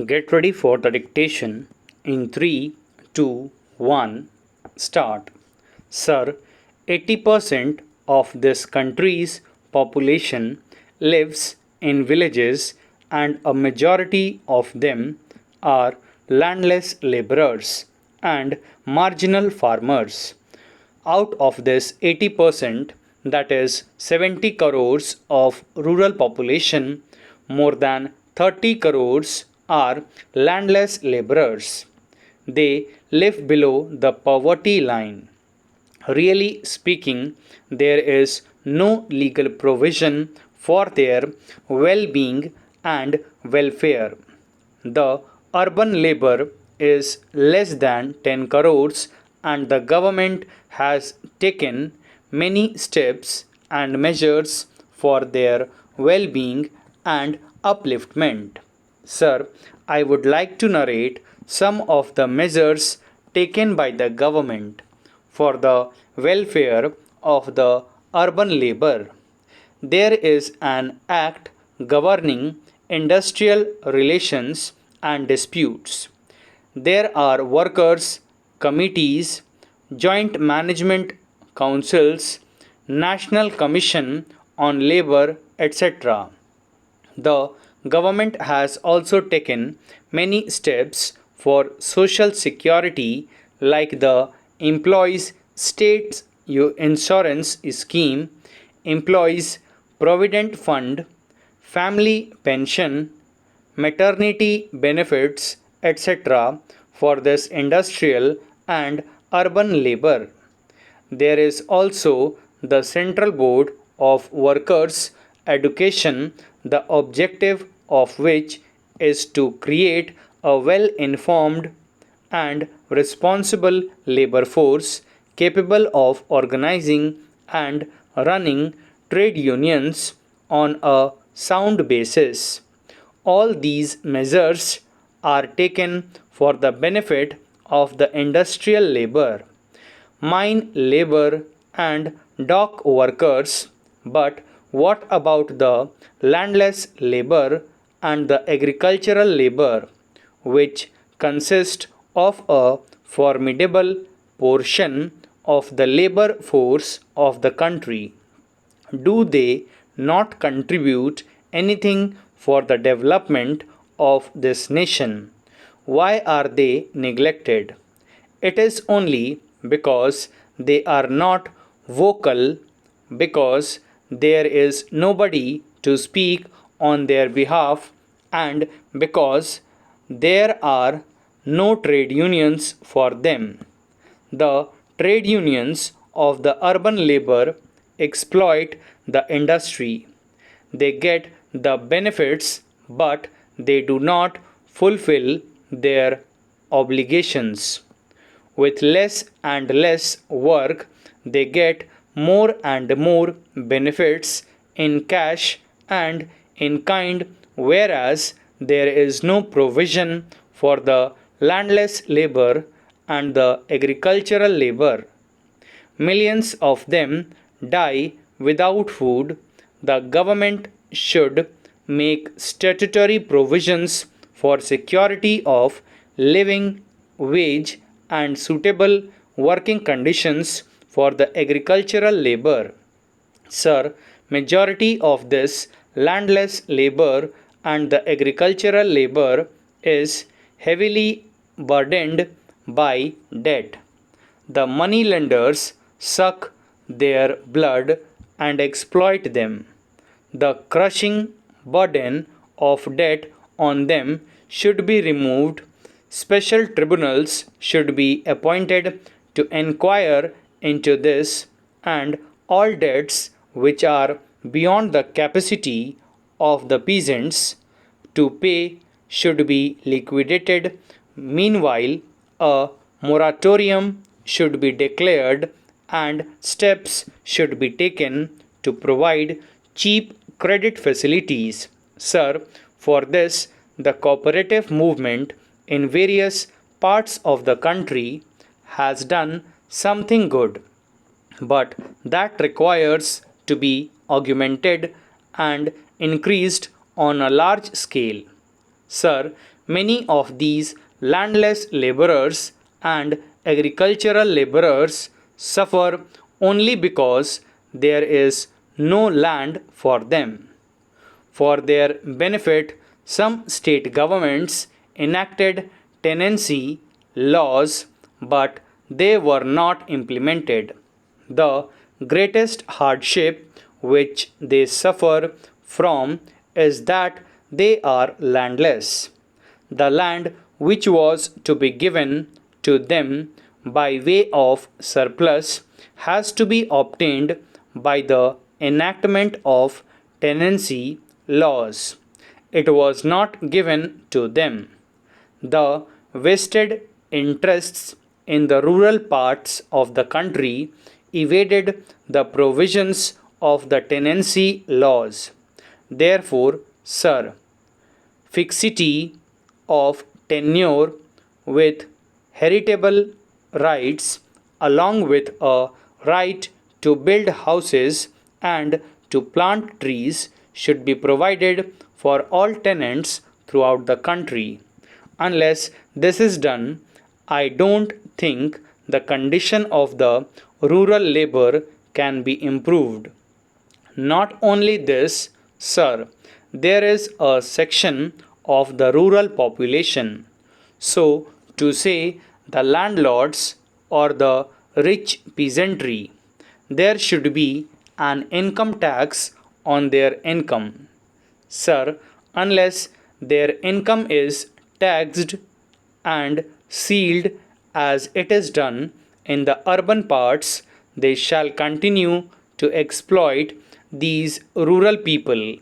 Get ready for the dictation in 3, 2, 1. Start. Sir, 80% of this country's population lives in villages, and a majority of them are landless laborers and marginal farmers. Out of this 80%, that is 70 crores of rural population, more than 30 crores are landless laborers. They live below the poverty line. Really speaking, there is no legal provision for their well being and welfare. The urban labor is less than 10 crores, and the government has taken many steps and measures for their well being and upliftment. Sir, I would like to narrate some of the measures taken by the government for the welfare of the urban labor. There is an act governing industrial relations and disputes. There are workers' committees, joint management councils, National Commission on Labor, etc. The government has also taken many steps for social security, like the Employees State Insurance Scheme, Employees Provident Fund, Family Pension, maternity benefits, etc. for this industrial and urban labor. There is also the Central Board of Workers' Education, the objective of which is to create a well informed and responsible labor force capable of organizing and running trade unions on a sound basis. All these measures are taken for the benefit of the industrial labor, mine labor, and dock workers. But what about the landless labor and the agricultural labor, which consist of a formidable portion of the labor force of the country? Do they not contribute anything for the development of this nation? Why are they neglected? It is only because they are not vocal, because there is nobody to speak on their behalf, and because there are no trade unions for them. The trade unions of the urban labor exploit the industry. They get the benefits, but they do not fulfill their obligations. With less and less work, they get more and more benefits in cash and in kind, whereas there is no provision for the landless labor and the agricultural labor. Millions of them die without food. The government should make statutory provisions for security of living wage and suitable working conditions for the agricultural labor. Sir, majority of this landless labor and the agricultural labor is heavily burdened by debt. The money lenders suck their blood and exploit them. The crushing burden of debt on them should be removed. Special tribunals should be appointed to inquire into this, and all debts which are beyond the capacity of the peasants to pay should be liquidated. Meanwhile, a moratorium should be declared and steps should be taken to provide cheap credit facilities. Sir, for this, the cooperative movement in various parts of the country has done something good, but that requires to be augmented and increased on a large scale. Sir, Many of these landless laborers and agricultural laborers suffer only because there is no land for them. For their benefit, some state governments enacted tenancy laws, but they were not implemented. The greatest hardship which they suffer from is that they are landless. The land which was to be given to them by way of surplus has to be obtained by the enactment of tenancy laws. It was not given to them. The vested interests in the rural parts of the country evaded the provisions of the tenancy laws. Therefore, sir, fixity of tenure with heritable rights, along with a right to build houses and to plant trees, should be provided for all tenants throughout the country. Unless this is done, I don't think the condition of the rural labor can be improved. Not only this, sir, there is a section of the rural population, so to say the landlords or the rich peasantry. There should be an income tax on their income. Sir, unless their income is taxed and sealed as it is done in the urban parts, they shall continue to exploit these rural people.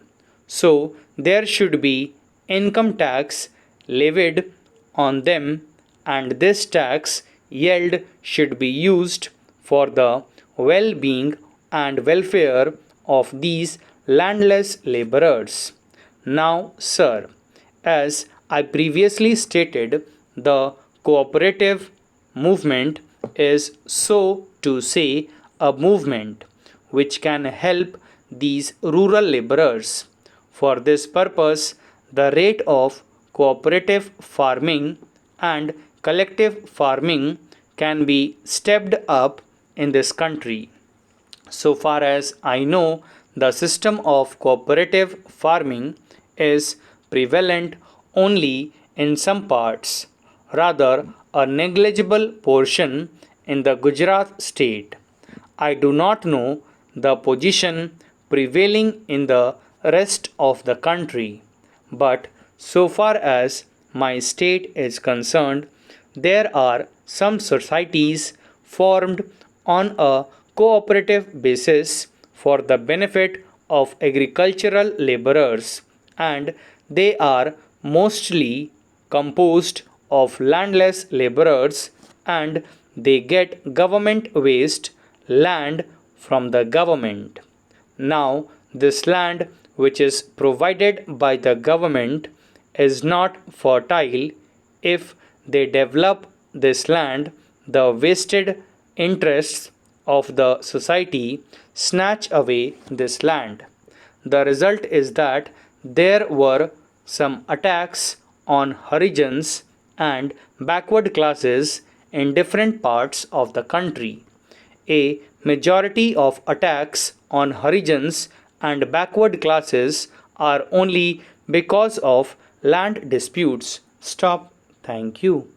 So, there should be income tax levied on them, and this tax yield should be used for the well being and welfare of these landless laborers. Now, sir, as I previously stated, the cooperative movement is, so to say, a movement which can help these rural laborers. For this purpose, the rate of cooperative farming and collective farming can be stepped up in this country. So far as I know, the system of cooperative farming is prevalent only in some parts, rather a negligible portion in the Gujarat state. I do not know the position prevailing in the rest of the country, but so far as my state is concerned, there are some societies formed on a cooperative basis for the benefit of agricultural laborers, and they are mostly composed of landless laborers, and they get government waste land from the government. Now, this land which is provided by the government is not fertile. If they develop this land, the vested interests of the society snatch away this land. The result is that there were some attacks on Harijans and backward classes in different parts of the country. A majority of attacks on Harijans and backward classes are only because of land disputes. Stop. Thank you.